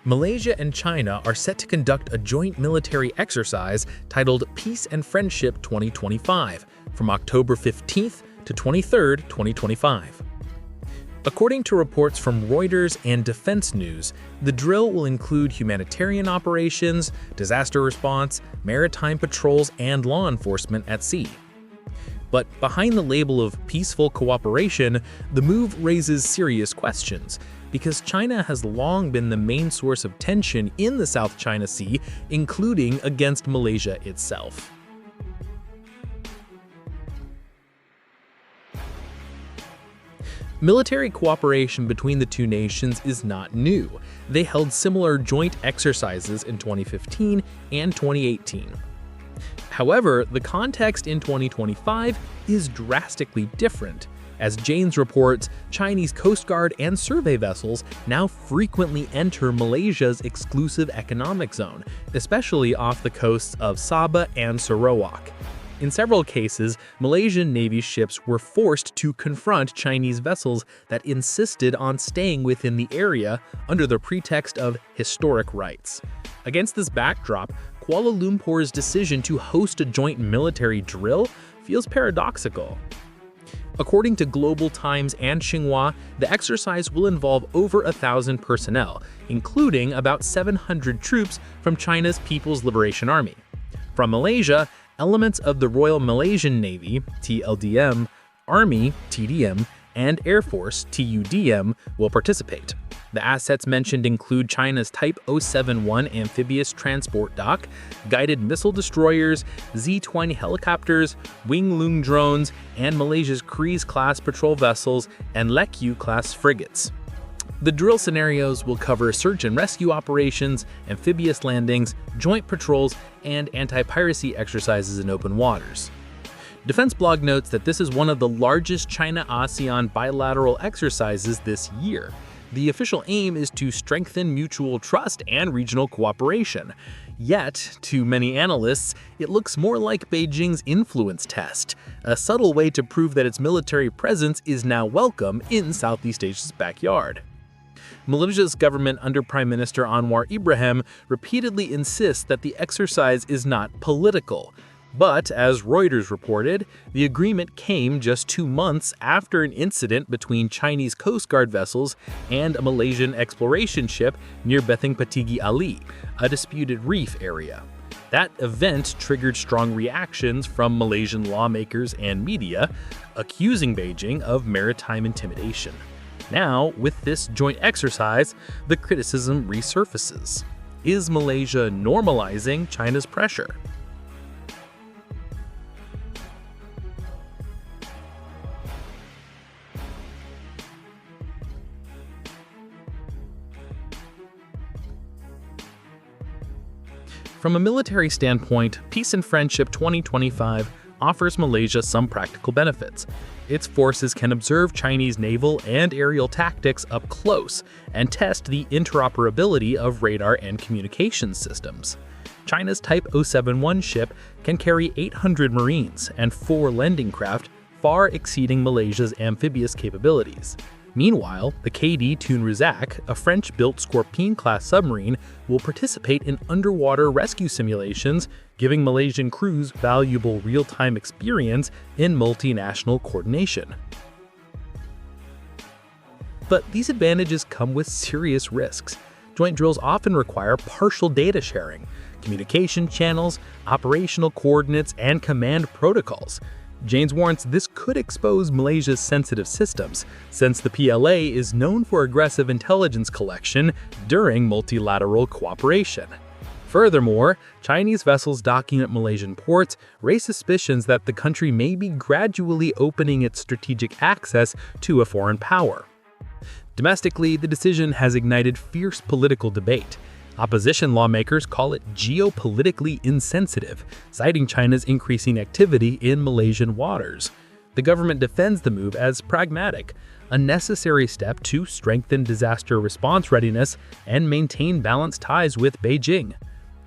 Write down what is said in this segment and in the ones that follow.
Malaysia and China are set to conduct a joint military exercise titled Peace and Friendship 2025 from October 15th to 23rd, 2025. According to reports from Reuters and Defense News, the drill will include humanitarian operations, disaster response, maritime patrols, and law enforcement at sea. But behind the label of peaceful cooperation, the move raises serious questions, because China has long been the main source of tension in the South China Sea, including against Malaysia itself. Military cooperation between the two nations is not new. They held similar joint exercises in 2015 and 2018. However, the context in 2025 is drastically different. As Janes reports, Chinese Coast Guard and survey vessels now frequently enter Malaysia's exclusive economic zone, especially off the coasts of Sabah and Sarawak. In several cases, Malaysian Navy ships were forced to confront Chinese vessels that insisted on staying within the area under the pretext of historic rights. Against this backdrop, Kuala Lumpur's decision to host a joint military drill feels paradoxical. According to Global Times and Xinhua, the exercise will involve over 1,000 personnel, including about 700 troops from China's People's Liberation Army. From Malaysia, elements of the Royal Malaysian Navy (TLDM), Army (TDM), and Air Force (TUDM) will participate. The assets mentioned include China's Type 071 amphibious transport dock, guided missile destroyers, Z-20 helicopters, Wing-Lung drones, and Malaysia's Kreese-class patrol vessels and Lekyu-class frigates. The drill scenarios will cover search and rescue operations, amphibious landings, joint patrols, and anti-piracy exercises in open waters. Defense Blog notes that this is one of the largest China-ASEAN bilateral exercises this year. The official aim is to strengthen mutual trust and regional cooperation. Yet, to many analysts, it looks more like Beijing's influence test, a subtle way to prove that its military presence is now welcome in Southeast Asia's backyard. Malaysia's government under Prime Minister Anwar Ibrahim repeatedly insists that the exercise is not political. But, as Reuters reported, the agreement came just 2 months after an incident between Chinese Coast Guard vessels and a Malaysian exploration ship near Beting Patiggi Ali, a disputed reef area. That event triggered strong reactions from Malaysian lawmakers and media, accusing Beijing of maritime intimidation. Now, with this joint exercise, the criticism resurfaces. Is Malaysia normalizing China's pressure? From a military standpoint, Peace and Friendship 2025 offers Malaysia some practical benefits. Its forces can observe Chinese naval and aerial tactics up close and test the interoperability of radar and communications systems. China's Type 071 ship can carry 800 Marines and 4 landing craft, far exceeding Malaysia's amphibious capabilities. Meanwhile, the KD Tun Razak, a French-built Scorpene-class submarine, will participate in underwater rescue simulations, giving Malaysian crews valuable real-time experience in multinational coordination. But these advantages come with serious risks. Joint drills often require partial data sharing, communication channels, operational coordinates, and command protocols. Janes warns this could expose Malaysia's sensitive systems, since the PLA is known for aggressive intelligence collection during multilateral cooperation. Furthermore, Chinese vessels docking at Malaysian ports raise suspicions that the country may be gradually opening its strategic access to a foreign power. Domestically, the decision has ignited fierce political debate. Opposition lawmakers call it geopolitically insensitive, citing China's increasing activity in Malaysian waters. The government defends the move as pragmatic, a necessary step to strengthen disaster response readiness and maintain balanced ties with Beijing.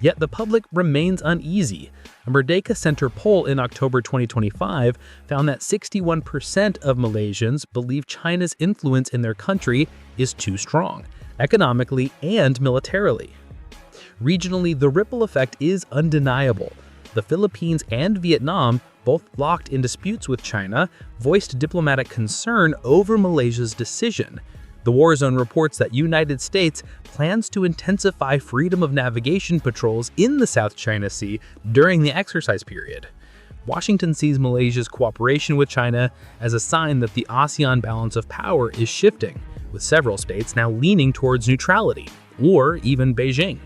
Yet the public remains uneasy. A Merdeka Center poll in October 2025 found that 61% of Malaysians believe China's influence in their country is too strong, economically and militarily. Regionally, the ripple effect is undeniable. The Philippines and Vietnam, both locked in disputes with China, voiced diplomatic concern over Malaysia's decision. The war zone reports that United States plans to intensify freedom of navigation patrols in the South China Sea during the exercise period. Washington sees Malaysia's cooperation with China as a sign that the ASEAN balance of power is shifting, with several states now leaning towards neutrality, or even Beijing.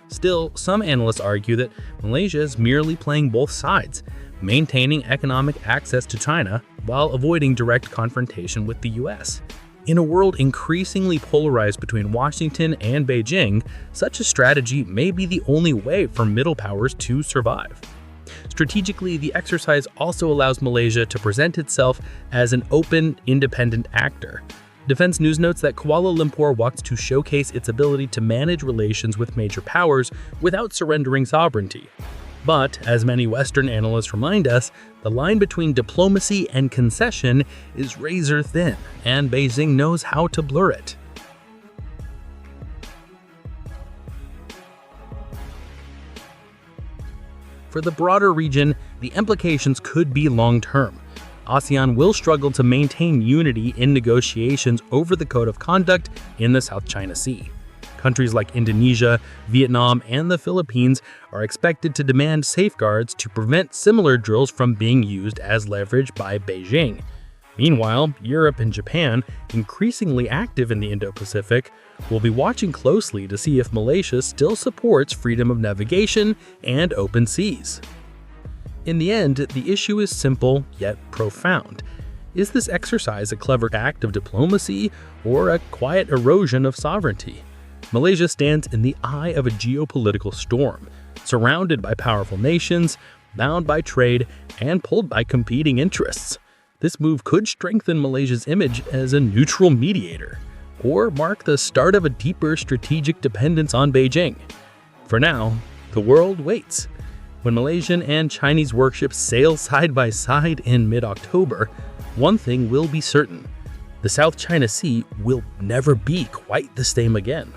Still, some analysts argue that Malaysia is merely playing both sides, maintaining economic access to China while avoiding direct confrontation with the US. In a world increasingly polarized between Washington and Beijing, such a strategy may be the only way for middle powers to survive. Strategically, the exercise also allows Malaysia to present itself as an open, independent actor. Defense News notes that Kuala Lumpur wants to showcase its ability to manage relations with major powers without surrendering sovereignty. But, as many Western analysts remind us, the line between diplomacy and concession is razor thin, and Beijing knows how to blur it. For the broader region, the implications could be long-term. ASEAN will struggle to maintain unity in negotiations over the code of conduct in the South China Sea. Countries like Indonesia, Vietnam, and the Philippines are expected to demand safeguards to prevent similar drills from being used as leverage by Beijing. Meanwhile, Europe and Japan, increasingly active in the Indo-Pacific, will be watching closely to see if Malaysia still supports freedom of navigation and open seas. In the end, the issue is simple yet profound. Is this exercise a clever act of diplomacy or a quiet erosion of sovereignty? Malaysia stands in the eye of a geopolitical storm, surrounded by powerful nations, bound by trade, and pulled by competing interests. This move could strengthen Malaysia's image as a neutral mediator, or mark the start of a deeper strategic dependence on Beijing. For now, the world waits. When Malaysian and Chinese warships sail side by side in mid-October, one thing will be certain: the South China Sea will never be quite the same again.